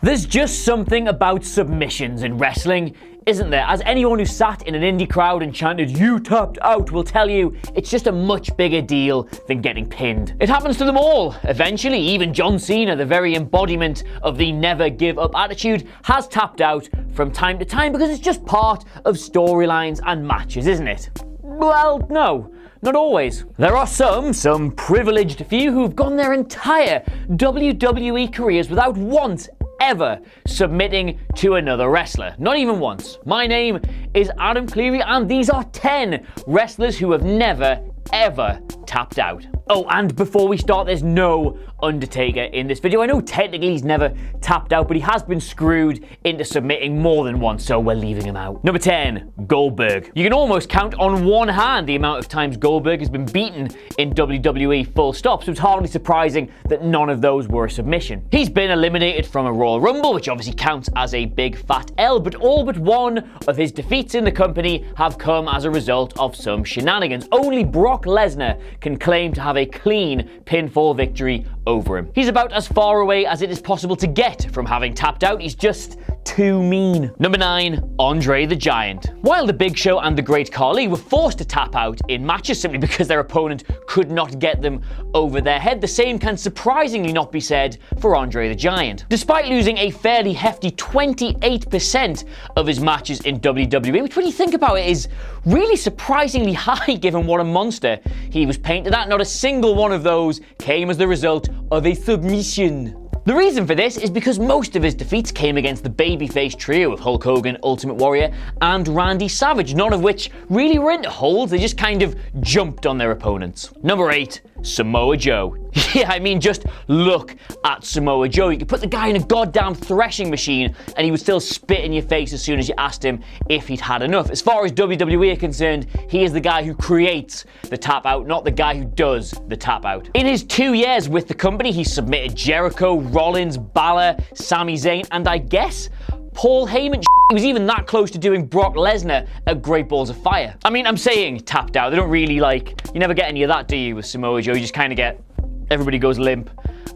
There's just something about submissions in wrestling, isn't there? As anyone who sat in an indie crowd and chanted, "You tapped out," will tell you, it's just a much bigger deal than getting pinned. It happens to them all. Eventually, even John Cena, the very embodiment of the never give up attitude, has tapped out from time to time because it's just part of storylines and matches, isn't it? Well, no. Not always. There are some privileged few who've gone their entire WWE careers without once ever submitting to another wrestler. Not even once. My name is Adam Cleary, and these are 10 wrestlers who have never, ever tapped out. Oh, and before we start, there's no Undertaker in this video. I know technically he's never tapped out, but he has been screwed into submitting more than once, so we're leaving him out. Number 10, Goldberg. You can almost count on one hand the amount of times Goldberg has been beaten in WWE full stop, so it's hardly surprising that none of those were a submission. He's been eliminated from a Royal Rumble, which obviously counts as a big fat L, but all but one of his defeats in the company have come as a result of some shenanigans. Only Brock Lesnar can claim to have a clean pinfall victory over him. He's about as far away as it is possible to get from having tapped out. He's just too mean. Number 9, Andre the Giant. While the Big Show and the Great Khali were forced to tap out in matches simply because their opponent could not get them over their head, the same can surprisingly not be said for Andre the Giant. Despite losing a fairly hefty 28% of his matches in WWE, which when you think about it is really surprisingly high given what a monster he was painted at, not a single one of those came as the result of a submission. The reason for this is because most of his defeats came against the babyface trio of Hulk Hogan, Ultimate Warrior, and Randy Savage, none of which really were into holds, they just kind of jumped on their opponents. Number 8, Samoa Joe. Yeah, I mean, just look at Samoa Joe. You could put the guy in a goddamn threshing machine and he would still spit in your face as soon as you asked him if he'd had enough. As far as WWE are concerned, he is the guy who creates the tap out, not the guy who does the tap out. In his 2 years with the company, he submitted Jericho, Rollins, Balor, Sami Zayn, and I guess Paul Heyman. He was even that close to doing Brock Lesnar at Great Balls of Fire. I mean, I'm saying tapped out. They don't really you never get any of that, do you, with Samoa Joe? You just kind of get, everybody goes limp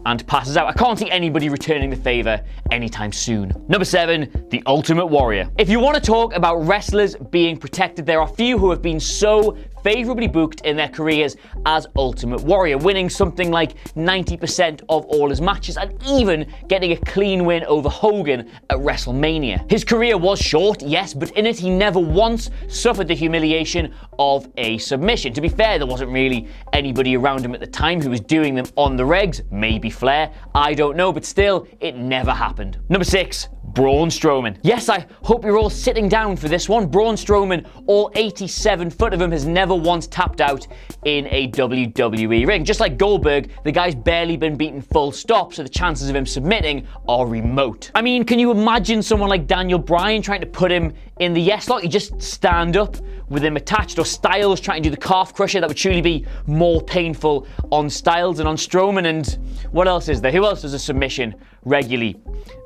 and passes out. I can't see anybody returning the favor anytime soon. Number 7, the Ultimate Warrior. If you want to talk about wrestlers being protected, there are few who have been so favorably booked in their careers as Ultimate Warrior, winning something like 90% of all his matches and even getting a clean win over Hogan at WrestleMania. His career was short, yes, but in it he never once suffered the humiliation of a submission. To be fair, there wasn't really anybody around him at the time who was doing them on the regs. Maybe Flair, I don't know, but still, it never happened. Number 6, Braun Strowman. Yes, I hope you're all sitting down for this one. Braun Strowman, all 87 foot of him, has never once tapped out in a WWE ring. Just like Goldberg, the guy's barely been beaten full stop, so the chances of him submitting are remote. I mean, can you imagine someone like Daniel Bryan trying to put him in the yes lock? You just stand up with him attached, or Styles trying to do the calf crusher. That would truly be more painful on Styles than on Strowman. And what else is there? Who else does a submission regularly?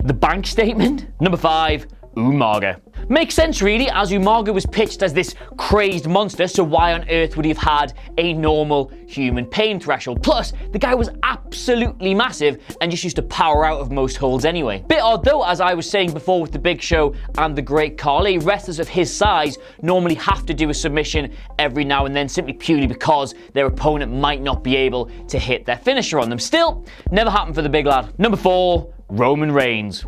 The Bank Statement? Number 5, Umaga. Makes sense really, as Umaga was pitched as this crazed monster, so why on earth would he have had a normal human pain threshold? Plus, the guy was absolutely massive and just used to power out of most holds anyway. Bit odd though, as I was saying before with the Big Show and the Great Khali, wrestlers of his size normally have to do a submission every now and then, simply purely because their opponent might not be able to hit their finisher on them. Still, never happened for the big lad. Number 4, Roman Reigns.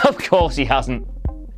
Of course he hasn't.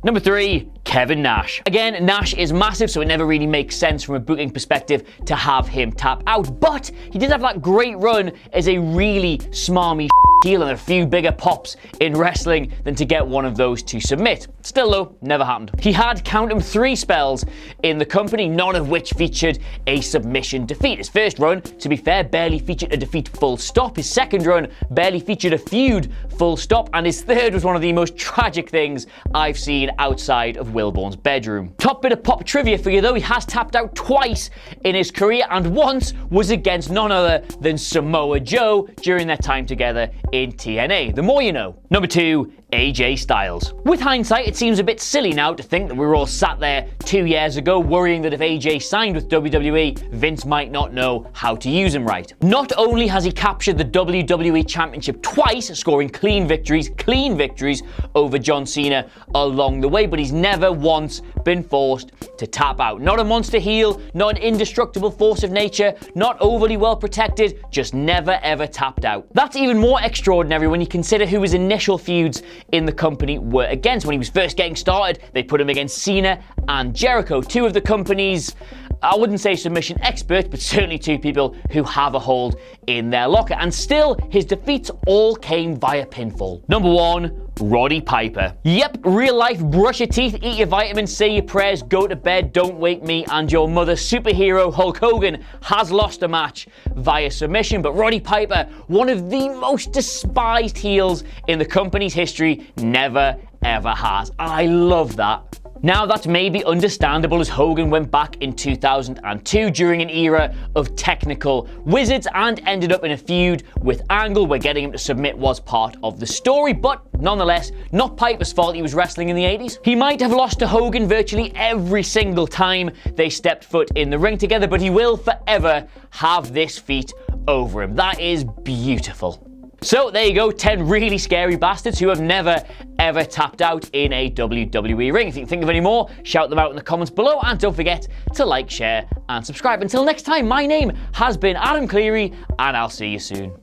Number 3, Kevin Nash. Again, Nash is massive, so it never really makes sense from a booking perspective to have him tap out. But he did have that great run as a really smarmy heel and a few bigger pops in wrestling than to get one of those to submit. Still though, never happened. He had, count them, 3 spells in the company, none of which featured a submission defeat. His first run, to be fair, barely featured a defeat full stop. His second run barely featured a feud full stop. And his third was one of the most tragic things I've seen outside of Wilborn's bedroom. Top bit of pop trivia for you though, he has tapped out twice in his career, and once was against none other than Samoa Joe during their time together in TNA. The more you know. Number 2, AJ Styles. With hindsight, it seems a bit silly now to think that we were all sat there 2 years ago worrying that if AJ signed with WWE, Vince might not know how to use him right. Not only has he captured the WWE Championship twice, scoring clean victories over John Cena along the way, but he's never once been forced to tap out. Not a monster heel, not an indestructible force of nature, not overly well protected, just never ever tapped out. That's even more extraordinary when you consider who his initial feuds in the company were against. When he was first getting started, they put him against Cena and Jericho, two of the company's, I wouldn't say submission experts, but certainly two people who have a hold in their locker. And still, his defeats all came via pinfall. Number 1, Roddy Piper. Yep, real life, brush your teeth, eat your vitamins, say your prayers, go to bed, don't wake me, and your mother superhero Hulk Hogan has lost a match via submission, but Roddy Piper, one of the most despised heels in the company's history, never ever has. I love that. Now that's maybe understandable as Hogan went back in 2002 during an era of technical wizards and ended up in a feud with Angle where getting him to submit was part of the story, but nonetheless, not Piper's fault he was wrestling in the 80s. He might have lost to Hogan virtually every single time they stepped foot in the ring together, but he will forever have this feat over him. That is beautiful. So there you go, 10 really scary bastards who have never ever tapped out in a WWE ring. If you can think of any more, shout them out in the comments below, and don't forget to like, share and subscribe. Until next time, my name has been Adam Cleary, and I'll see you soon.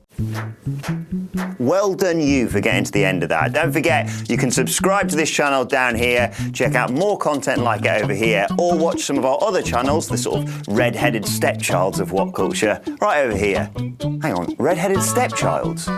Well done you for getting to the end of that. Don't forget, you can subscribe to this channel down here, check out more content like it over here, or watch some of our other channels, the sort of red-headed stepchilds of what culture, right over here. Hang on, red-headed stepchilds?